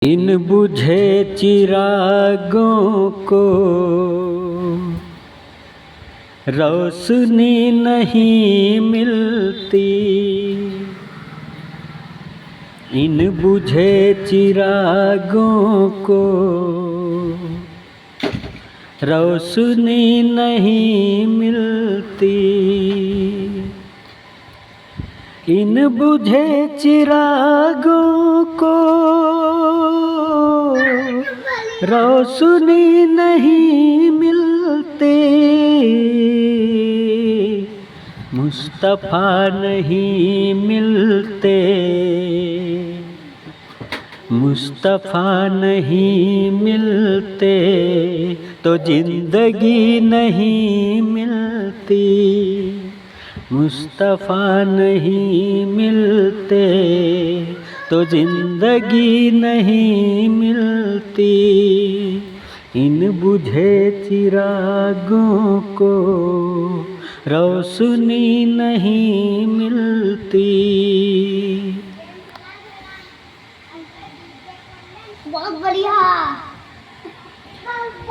इन बुझे चिरागों को रोशनी नहीं मिलती। इन बुझे चिरागों को रोशनी नहीं मिलती। इन बुझे चिरागों को रोशनी नहीं मिलती। मुस्तफ़ा नहीं मिलते, मुस्तफ़ा नहीं मिलते तो जिंदगी नहीं मिलती। मुस्तफ़ा नहीं मिलते तो जिंदगी नहीं मिलती। इन बुझे चिरागों को रोशनी नहीं मिलती। बहुत बढ़िया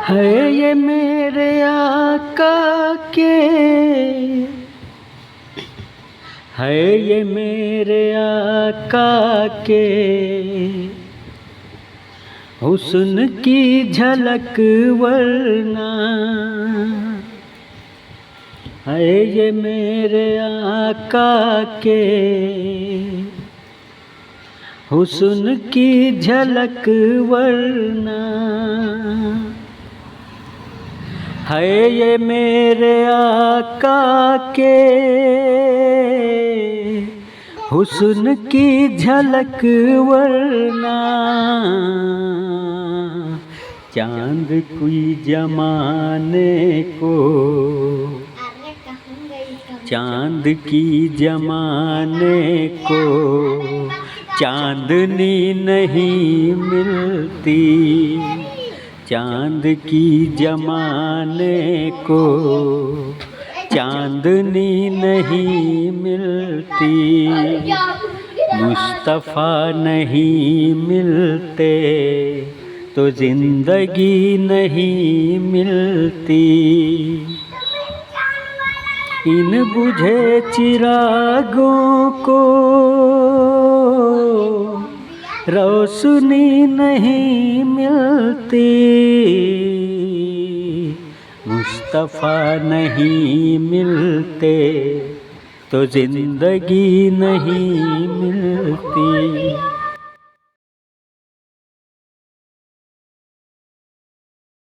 है ये मेरे आका के, है ये मेरे आका के हुस्न की झलक वरना। है ये मेरे आका के हुस्न की झलक वरना। है ये मेरे आका के हुस्न की झलक वरना। चांद कोई जमाने को, चांद की जमाने को चांदनी नहीं मिलती। चांद की जमाने को चांदनी नहीं मिलती। मुस्तफ़ा नहीं मिलते तो जिंदगी नहीं मिलती। इन बुझे चिरागों को रोशनी नहीं मिलती। मुस्तफ़ा नहीं मिलते तो जिंदगी नहीं मिलती।